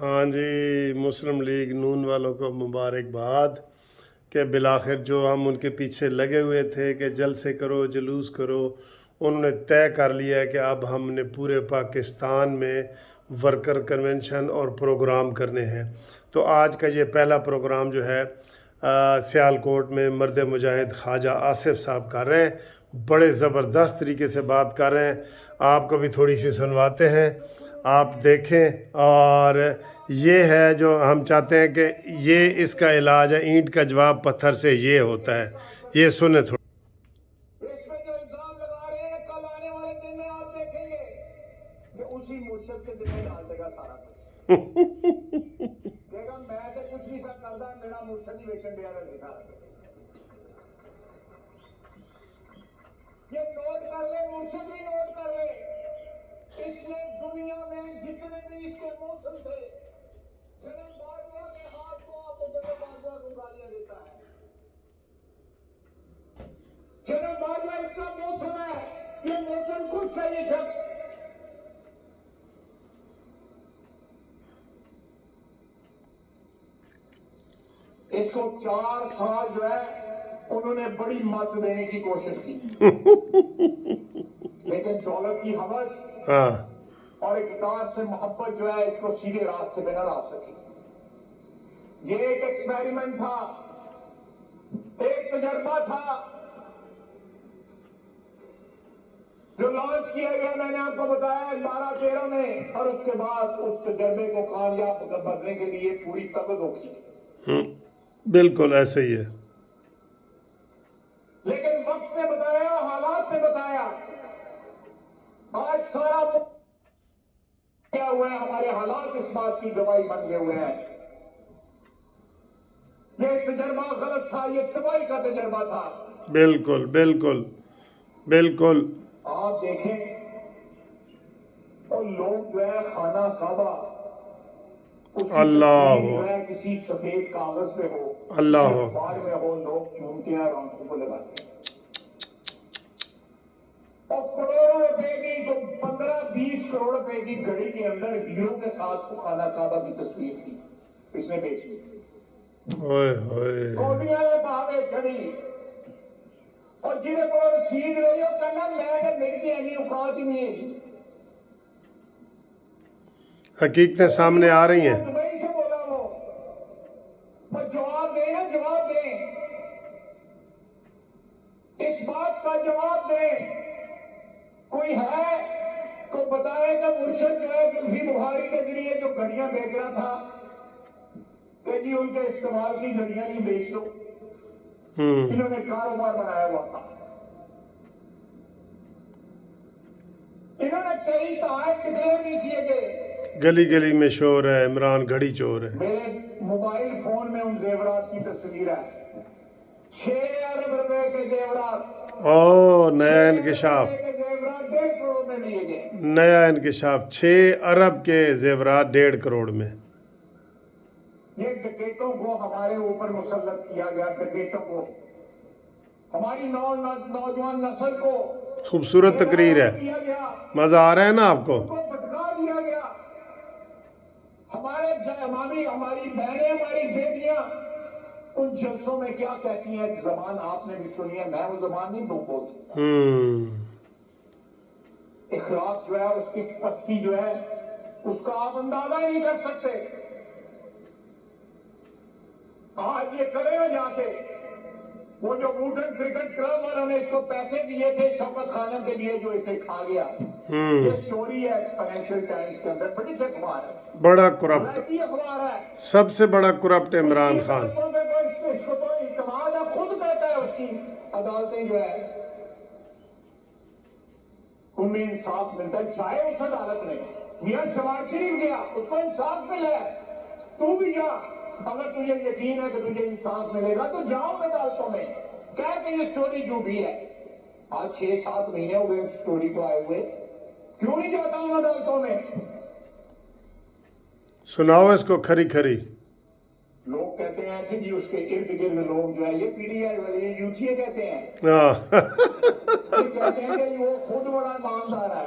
ہاں جی، مسلم لیگ نون والوں کو مبارکباد کہ بالآخر جو ہم ان کے پیچھے لگے ہوئے تھے کہ جلسے کرو جلوس کرو، انہوں نے طے کر لیا ہے کہ اب ہم نے پورے پاکستان میں ورکر کنونشن اور پروگرام کرنے ہیں۔ تو آج کا یہ پہلا پروگرام جو ہے سیالکوٹ میں مرد مجاہد خواجہ آصف صاحب کر رہے ہیں، بڑے زبردست طریقے سے بات کر رہے ہیں۔ آپ کو بھی تھوڑی سی سنواتے ہیں، آپ دیکھیں۔ اور یہ ہے جو ہم چاہتے ہیں کہ یہ اس کا علاج ہے، اینٹ کا جواب پتھر سے یہ ہوتا ہے۔ یہ سنیں تھوڑا۔ اس میں جو الزام لگا رہے ہیں، کل آنے والے دن میں آپ دیکھیں گے کہ اسی مرشد کے ذمہ ڈال دے گا سارا کچھ۔ کہے گا میں تو کچھ نہیں سا کرتا، میرا مرشد ہی ویچن دیا رہے سارا کچھ۔ یہ نوٹ کر لے، مرشد بھی نوٹ کر لے، اس نے دنیا میں جتنے بھی اس کے موسم تھے، جنرل باجوہ کے ہاتھ کو آپ کو جنرل باجوہ کو گالیاں دیتا ہے۔ جنرل باجوہ اس کا موسم ہے، یہ موسم خود سے یہ شخص اس کو 4 سال جو ہے انہوں نے بڑی مت دینے کی کوشش کی، لیکن دولت کی ہوس اور اقتدار سے محبت جو ہے اس کو سیدھے راستے پہ نہ لا سکی۔ یہ ایک ایکسپیریمنٹ تھا، ایک تجربہ تھا جو لانچ کیا گیا، میں نے آپ کو بتایا 12-13 میں، اور اس کے بعد اس تجربے کو کامیاب بننے کے لیے پوری طاقت ہوگی۔ بالکل ایسے ہی ہے، لیکن وقت نے بتایا، حالات نے بتایا، آج سارا کیا ہوا ہے، ہمارے حالات اس بات کی گواہی بن گئے ہوئے ہیں۔ یہ تجربہ غلط تھا، یہ تباہی کا تجربہ تھا۔ بالکل بالکل بالکل۔ آپ دیکھیں اور لوگ جو ہے خانہ کعبہ، اس کی اللہ تصویر جو ہے کسی سفید کاغذ پہ ہو، اللہ کسی اخبار میں ہو، لوگ چومتے ہیں اور آنکھوں کو لگاتے ہیں۔ اور کروڑوں روپے کی، جو 15-20 کروڑ روپے کی گھڑی کے اندر ہیرو کے ساتھ خانہ کعبہ کی تصویر تھی، اس نے بیچ لی۔ ہوئے ہوئے، کوٹیاں بہاوے چھڑی، اور جنہیں کو رسید رہی ہو کہنا میں نے میری کی اینی اوقات ہی نہیں ہے۔ حقیقتیں سامنے آ رہی ہیں۔ دبئی سے بولا وہ جواب دیں نا، جواب دیں، اس بات کا جواب دیں۔ کوئی ہے تو بتائے کہ مرشد جو ہے کسی بخاری کے ذریعے جو گھڑیاں بیچ رہا تھا کہ جی ان کے استعمال کی گھڑیاں نہیں بیچ لو، انہوں نے کاروبار بنایا ہوا تھا۔ انہوں نے کئی تحائف ڈکلیئر نہیں کیے گئے۔ گلی گلی میں شور ہے، عمران گھڑی چور ہے۔ میرے موبائل فون میں ان زیورات کی تصویر ہے، 6 ارب روپے کے زیورات، او نیا انکشاف، 6 ارب روپے کے زیورات 1.5 کروڑ میں لیے گئے۔ نیا انکشاف، 6 ارب کے زیورات 1.5 کروڑ میں۔ یہ ڈکیتوں کو ہمارے اوپر مسلط کیا گیا، ڈکیتوں کو، ہماری نوجوان نسل کو خوبصورت تقریر ہے، دیا گیا، مزہ آ رہا ہے نا آپ کو؟ ان کو بھٹکا دیا گیا۔ ہمارے ہماری بہنیں، ہماری بیٹیاں ان جلسوں میں کیا کہتی ہیں، زبان آپ نے بھی سنی ہے، میں وہ زبان نہیں بول سکتا۔ اخلاق جو ہے، اس کی پستی جو ہے، اس کا آپ اندازہ نہیں کر سکتے۔ آج یہ کرے نا جا کے، وہ جو ووٹن کرکٹ کلب والوں نے اس کو پیسے دیے تھے شوکت خانم کے لیے، جو اسے کھا گیا، یہ سٹوری ہے فائنینشل ٹائمز کے اندر، بڑی سے اخبار ہے، بڑا کرپٹ، ولایتی اخبار ہے۔ سب سے بڑا کرپٹ عمران خان۔ اس کو تو اعتماد ہے، خود کہتا ہے، اس کی عدالتیں جو ہے ان میں انصاف ملتا ہے، جائے اس عدالت میں۔ میاں شہباز شریف گیا، اس کو انصاف ملا ہے، تو بھی جا، اگر تجھے یقین ہے کہ تجھے انصاف ملے گا تو جاؤ عدالتوں میں، کہہ کہ یہ سٹوری جھوٹی ہے۔ آج 6-7 مہینے ہو گئے اس سٹوری کو آئے ہوئے، کیوں نہیں جاتا ہوں عدالتوں میں؟ سناؤ اس کو کھری کھری۔ لوگ کہتے ہیں کہ جی اس کے ارد گرد لوگ جو ہے، یہ پی ڈی آئی والے، یہ یوٹھیے کہتے ہیں، یہ کہتے ہیں کہ وہ خود بڑا ایماندار ہے،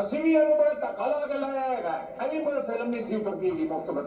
ਅਸੀਂ ਵੀ ਇਹਨੂੰ ਬੜਾ ਧੱਕਾ ਲਾ ਕੇ ਲਾਇਆ ਹੈਗਾ ਐਨੀ ਬੜੀ ਫਿਲਮ ਨਹੀਂ ਸੀ ਉਤਰਦੀ ਹੈਗੀ ਮੁਫਤ ਬਤ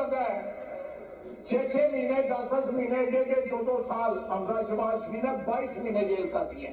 ਲੱਗਾ ਹੈ 6 ਮਹੀਨੇ 10 ਮਹੀਨੇ 1.5 ਸਾਲ ਅੰਗਾ ਸ਼ਬਾਸ਼ ਸ਼ਮੀ ਨੇ 22 ਮਹੀਨੇ ਜੇਲ੍ਹ ਕੱਟ ਲਿਆ।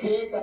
6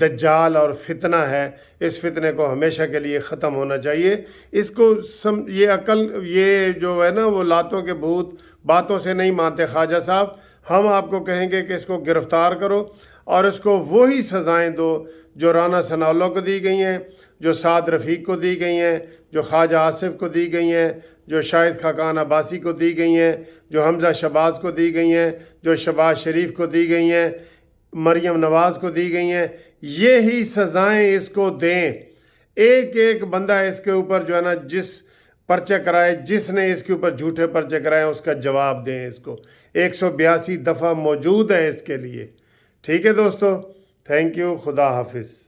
دجال اور فتنہ ہے، اس فتنے کو ہمیشہ کے لیے ختم ہونا چاہیے۔ اس کو یہ عقل، یہ جو ہے نا وہ لاتوں کے بھوت باتوں سے نہیں مانتے خواجہ صاحب۔ ہم آپ کو کہیں گے کہ اس کو گرفتار کرو اور اس کو وہی سزائیں دو جو رانا ثناءاللہ کو دی گئی ہیں، جو سعد رفیق کو دی گئی ہیں، جو خواجہ آصف کو دی گئی ہیں، جو شاہد خاقان عباسی کو دی گئی ہیں، جو حمزہ شہباز کو دی گئی ہیں، جو شہباز شریف کو دی گئی ہیں، مریم نواز کو دی گئی ہیں۔ یہی سزائیں اس کو دیں۔ ایک ایک بندہ اس کے اوپر جو ہے نا جس پرچے کرائے، جس نے اس کے اوپر جھوٹے پرچے کرائے، اس کا جواب دیں اس کو۔ 182 دفعہ موجود ہے اس کے لیے۔ ٹھیک ہے دوستو، تھینک یو، خدا حافظ۔